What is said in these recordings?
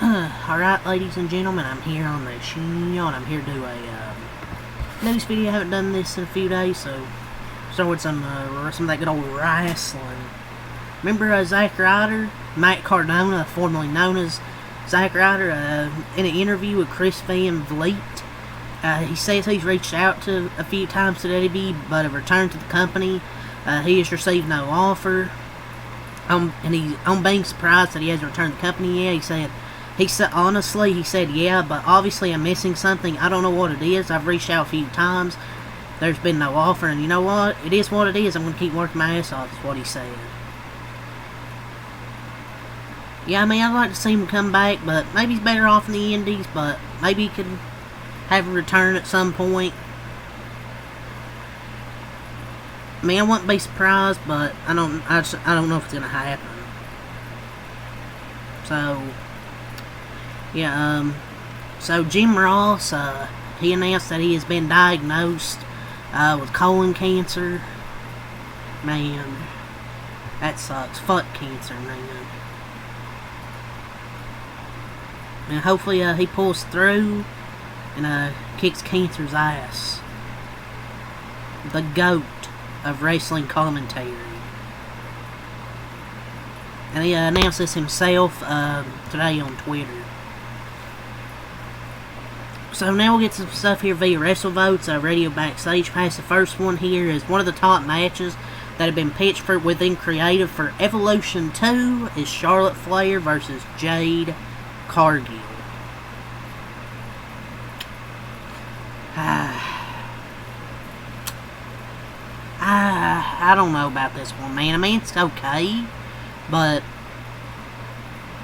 Alright, ladies and gentlemen, I'm here on the show, and I'm here to do a news video. I haven't done this in a few days, so start with some of that good old wrestling. Remember Zack Ryder? Matt Cardona, formerly known as Zack Ryder, in an interview with Chris Van Vliet, he says he's reached out to a few times to WWE, but have returned to the company. He has received no offer. And he's on being surprised that he hasn't returned to the company yet. He said, honestly, he said, yeah, but obviously I'm missing something. I don't know what it is. I've reached out a few times. There's been no offer, and you know what? It is what it is. I'm going to keep working my ass off, is what he said. Yeah, I mean, I'd like to see him come back, but maybe he's better off in the Indies, but maybe he could have a return at some point. I mean, I wouldn't be surprised, but I don't know if it's gonna happen. So, yeah, so Jim Ross, he announced that he has been diagnosed with colon cancer. Man, that sucks. Fuck cancer, man. And hopefully, he pulls through and kicks cancer's ass. The GOAT of wrestling commentary. And he announced this himself today on Twitter. So now we'll get some stuff here via WrestleVotes, Radio Backstage Pass. The first one here is one of the top matches that have been pitched for within Creative for Evolution 2 is Charlotte Flair versus Jade Cargill. I don't know about this one, man. I mean, it's okay, but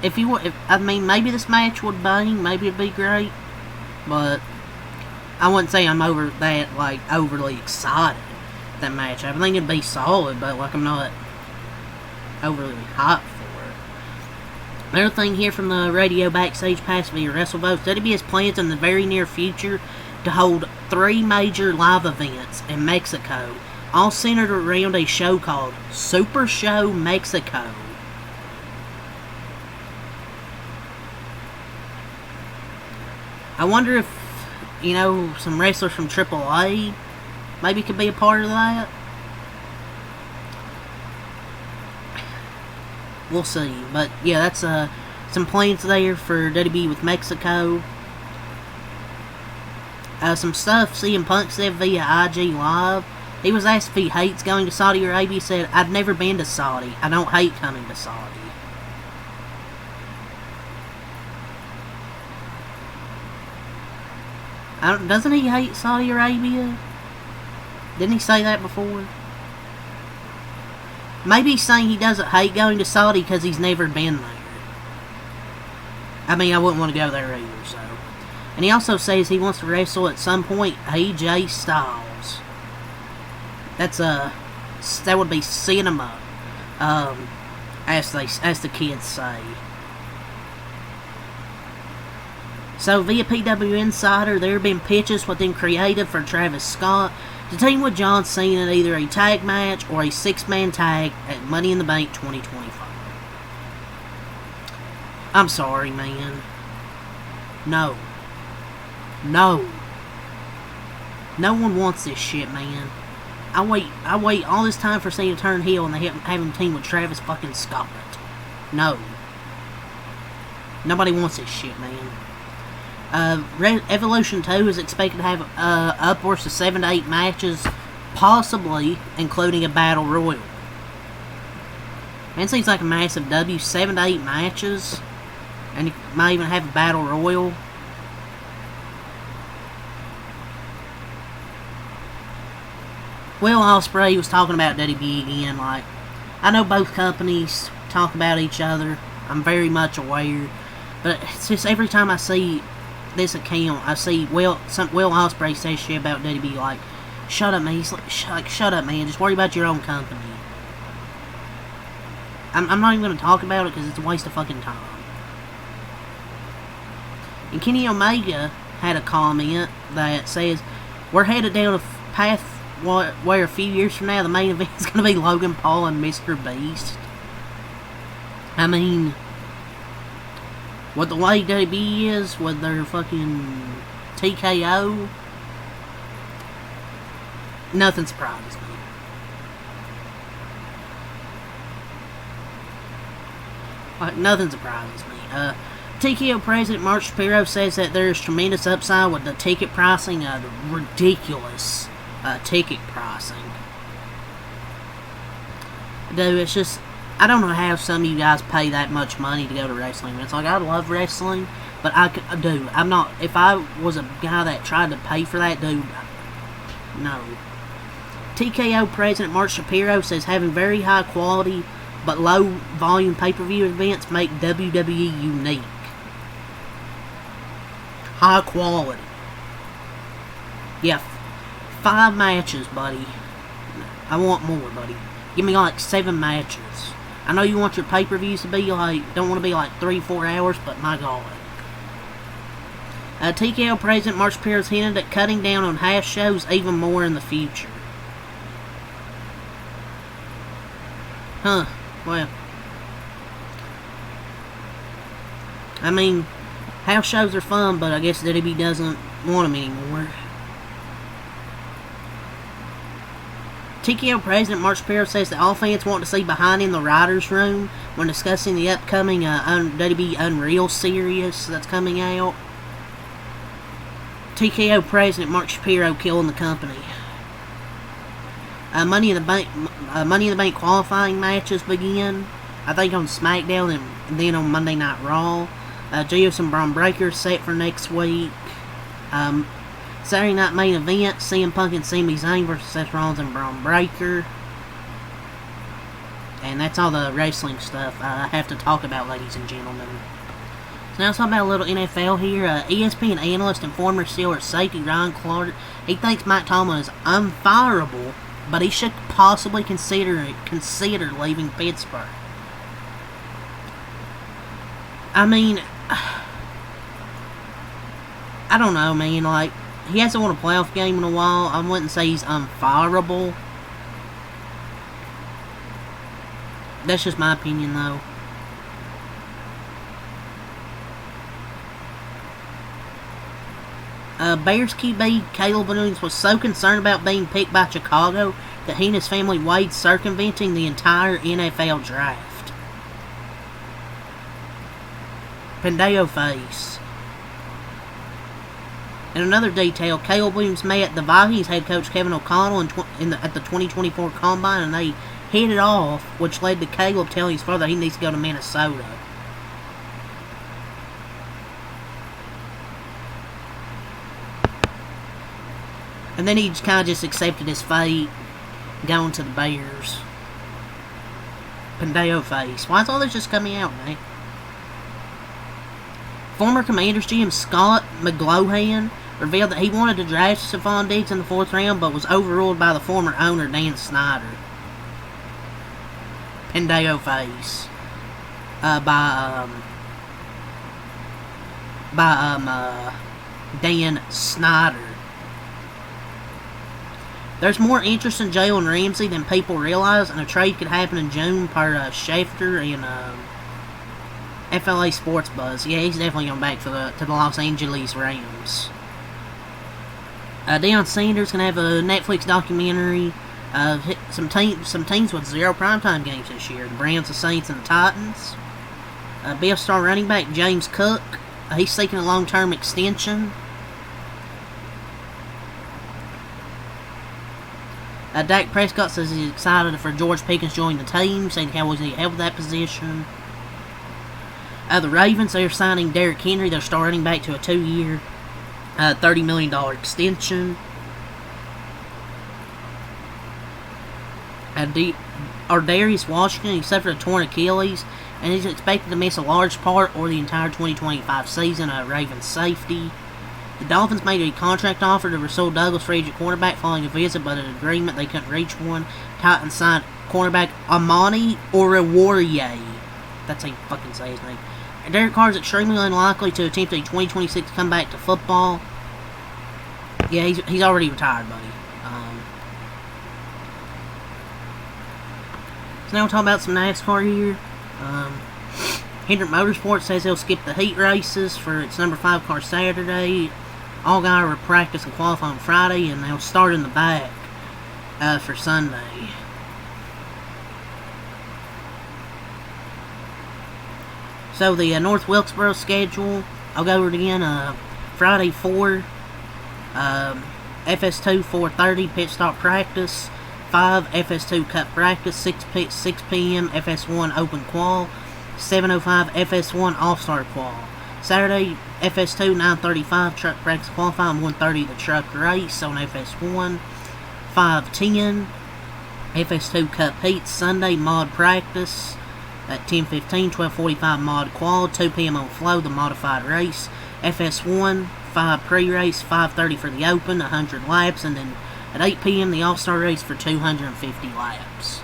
I mean, maybe this match would bang, maybe it'd be great, but I wouldn't say I'm overly excited that match. I think it'd be solid, but like I'm not overly hyped for it. Another thing here from the Radio Backstage Pass via WrestleVotes, WWE has plans in the very near future to hold 3 major live events in Mexico, all centered around a show called Super Show Mexico. I wonder if, some wrestlers from AAA maybe could be a part of that. We'll see. But, yeah, that's some plans there for WWE with Mexico. Some stuff CM Punk said via IG Live. He was asked if he hates going to Saudi Arabia. He said, I've never been to Saudi. I don't hate coming to Saudi. Doesn't he hate Saudi Arabia? Didn't he say that before? Maybe he's saying he doesn't hate going to Saudi because he's never been there. I mean, I wouldn't want to go there either, so. And he also says he wants to wrestle at some point AJ Styles. That would be cinema, as the kids say. So via PW Insider, there have been pitches within Creative for Travis Scott to team with John Cena in either a tag match or a 6-man tag at Money in the Bank 2025. I'm sorry, man. No. No one wants this shit, man. I wait all this time for Cena to turn heel and they have him team with Travis fucking Scott. No. Nobody wants this shit, man. Evolution 2 is expected to have upwards of 7 to 8 matches, possibly including a Battle Royal. Man, it seems like a massive W. 7 to 8 matches, and you might even have a Battle Royal. Will Ospreay was talking about WWE again. Like, I know both companies talk about each other. I'm very much aware, but it's just every time I see this account, I see Will Ospreay say shit about WWE. Like, shut up, man. He's like, shut up, man. Just worry about your own company. I'm not even going to talk about it because it's a waste of fucking time. And Kenny Omega had a comment that says, we're headed down a path where a few years from now the main event is going to be Logan Paul and Mr. Beast. I mean, what the way WB is with their fucking TKO, nothing surprises me. Like, nothing surprises me. TKO President Mark Shapiro says that there is tremendous upside with the ticket pricing, the ridiculous ticket pricing. Dude, it's just, I don't know how some of you guys pay that much money to go to wrestling. It's like, I love wrestling, but I'm not, if I was a guy that tried to pay for that, dude, no. TKO President Mark Shapiro says having very high quality but low volume pay-per-view events make WWE unique. High quality. Yeah, 5 matches, buddy. I want more, buddy. Give me like 7 matches. I know you want your pay-per-views to be like, don't want to be like 3-4 hours, but my God. TKO President Mark Shapiro's hinted at cutting down on house shows even more in the future. Huh. Well, I mean, house shows are fun, but I guess WWE doesn't want them anymore. TKO President Mark Shapiro says that all fans want to see behind in the writers' room when discussing the upcoming WWE Unreal series that's coming out. TKO President Mark Shapiro killing the company. Money in the Bank qualifying matches begin. I think on SmackDown and then on Monday Night Raw. Geos and Braun Breaker set for next week. Saturday Night Main Event, CM Punk and Sami Zayn versus Seth Rollins and Braun Breaker. And that's all the wrestling stuff I have to talk about, ladies and gentlemen. So now let's talk about a little NFL here. ESPN analyst and former Steelers safety Ryan Clark, he thinks Mike Tomlin is unfireable, but he should possibly consider leaving Pittsburgh. I mean, I don't know, man. Like, he hasn't won a playoff game in a while. I wouldn't say he's unfireable. That's just my opinion, though. Bears QB Caleb Williams was so concerned about being picked by Chicago that he and his family weighed circumventing the entire NFL draft. Pendeo face. In another detail, Caleb Williams met the Vikings head coach Kevin O'Connell at the 2024 Combine, and they hit it off, which led to Caleb telling his father he needs to go to Minnesota. And then he kind of just accepted his fate, going to the Bears. Pendeo face. Why is all this just coming out, man? Former Commanders GM Scott McGlohan revealed that he wanted to draft Stephon Diggs in the 4th round, but was overruled by the former owner, Dan Snyder. Pendeo face. Dan Snyder. There's more interest in Jalen Ramsey than people realize, and a trade could happen in June per Schefter and FLA Sports Buzz. Yeah, he's definitely going back to the Los Angeles Rams. Deion Sanders going to have a Netflix documentary of some teams with 0 primetime games this year. The Browns, the Saints, and the Titans. Bill star running back James Cook. He's seeking a long-term extension. Dak Prescott says he's excited for George Pickens joining the team, saying how was he held that position. The Ravens, they're signing Derrick Henry, their star running back, to a 2-year, $30 million extension. Darius Washington, he suffered a torn Achilles, and he's expected to miss a large part or the entire 2025 season. Ravens safety. The Dolphins made a contract offer to Rasul Douglas, free agent cornerback, following a visit, but an agreement they couldn't reach one. Titans signed cornerback Amani Oruwariye. That's how you fucking say his name. And Derek Carr is extremely unlikely to attempt a 2026 comeback to football. Yeah, he's already retired, buddy. So now we'll talk about some NASCAR here. Hendrick Motorsports says they'll skip the heat races for its number 5 car Saturday. Allgaier will practice and qualify on Friday, and they'll start in the back for Sunday. So the North Wilkesboro schedule, I'll go over it again. Friday 4, FS2 4:30 pit stop practice, 5 FS2 cup practice, 6 p.m. FS1 open qual, 7:05 FS1 all-star qual. Saturday FS2 9:35 truck practice qualifying, 1:30 the truck race on FS1, 5:10 FS2 cup heat. Sunday mod practice at 10:15, 12:45 mod qual, 2 p.m. on flow the modified race. FS1 5 pre-race, 5:30 for the open, 100 laps, and then at 8 p.m. the all-star race for 250 laps.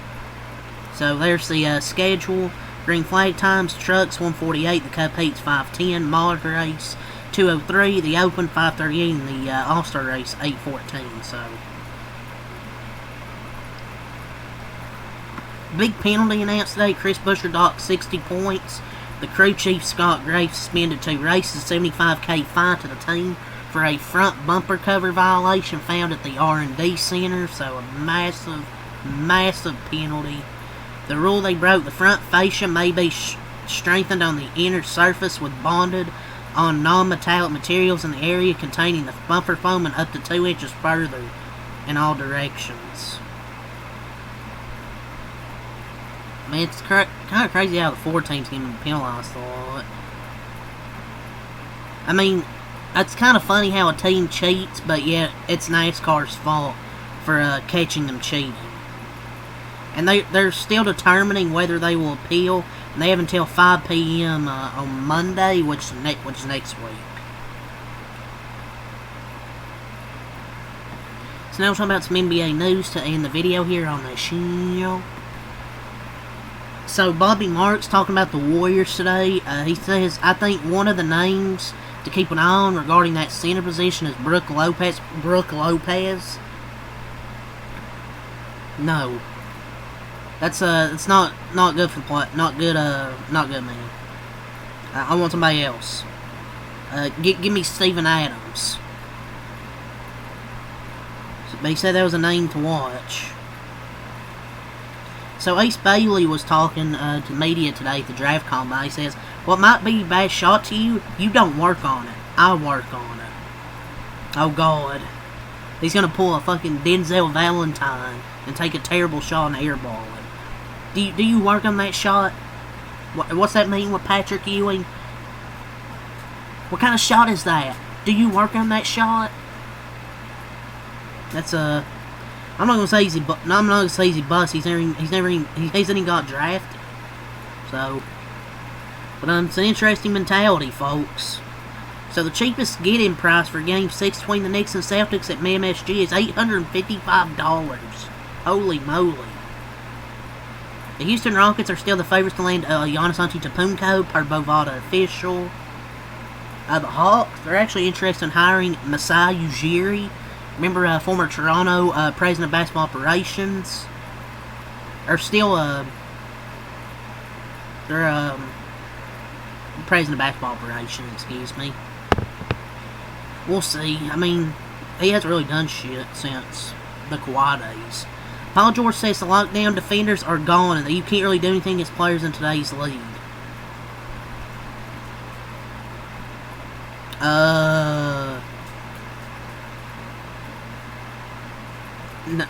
So there's the schedule. Green flag times: trucks 1:48, the cup heat's 5:10, mod race 2:03, the open 5:38, and the all-star race 8:14. So big penalty announced today. Chris Buescher docked 60 points. The crew chief Scott Graves suspended 2 races, $75K fine to the team for a front bumper cover violation found at the R&D Center. So a massive, massive penalty. The rule they broke: the front fascia may be strengthened on the inner surface with bonded on non-metallic materials in the area containing the bumper foam and up to 2 inches further in all directions. I mean, it's kind of crazy how the 4 teams getting penalized a lot. I mean, it's kind of funny how a team cheats, but yet it's NASCAR's fault for catching them cheating. And they're still determining whether they will appeal, and they have until 5 p.m. On Monday, which is next week. So now we're talking about some NBA news to end the video here on the show. So Bobby Marks talking about the Warriors today. He says, I think one of the names to keep an eye on regarding that center position is Brook Lopez. Brook Lopez? No. That's it's not good for the play. Not good, man. I want somebody else. Give me Steven Adams. But he said that was a name to watch. So Ace Bailey was talking to media today at the draft combine. He says, what might be a bad shot to you, you don't work on it. I work on it. Oh, God. He's going to pull a fucking Denzel Valentine and take a terrible shot and airball it. Do you work on that shot? What's that mean with Patrick Ewing? What kind of shot is that? Do you work on that shot? That's I'm not gonna say he's bust. He hasn't even got drafted. So, but it's an interesting mentality, folks. So the cheapest get-in price for Game 6 between the Knicks and Celtics at MSG is $855. Holy moly! The Houston Rockets are still the favorites to land Giannis Antetokounmpo per Bovada official. The Hawks, they're actually interested in hiring Masai Ujiri. Remember, former Toronto president of basketball operations. Or still, they're president of basketball operations, excuse me. We'll see. I mean, he hasn't really done shit since the Kawhi days. Paul George says the lockdown defenders are gone and that you can't really do anything against players in today's league. No.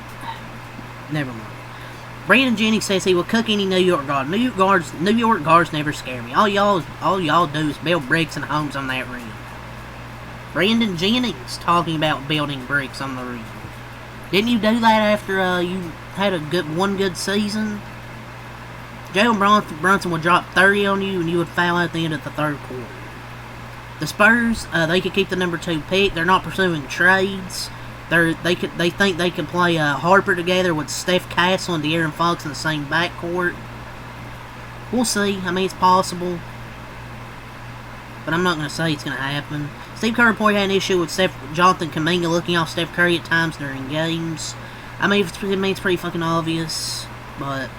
Never mind. Brandon Jennings says he will cook any New York guard. New York guards never scare me. All y'all do is build bricks and homes on that rim. Brandon Jennings talking about building bricks on the rim. Didn't you do that after you had one good season? Jalen Brunson would drop 30 on you and you would foul at the end of the third quarter. The Spurs, they could keep the number 2 pick. They're not pursuing trades. They think they can play Harper together with Steph Castle and De'Aaron Fox in the same backcourt. We'll see. I mean, it's possible. But I'm not going to say it's going to happen. Steve Kerr reported had an issue with Jonathan Kuminga looking off Steph Curry at times during games. I mean, it's pretty fucking obvious. But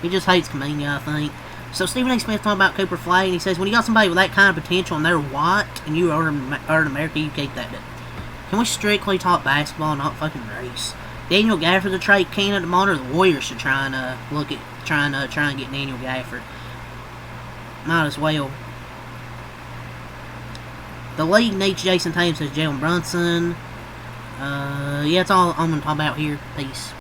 he just hates Kuminga, I think. So Stephen A. Smith talking about Cooper Flay, and he says, when you got somebody with that kind of potential and they're white, and you are in America, you keep that. Can we strictly talk basketball, not fucking race? Daniel Gafford the trade candidate tomorrow. The Warriors should try and look at trying to get Daniel Gafford. Might as well. The league needs Jason Tatum, says Jalen Brunson. Yeah, that's all I'm gonna talk about here. Peace.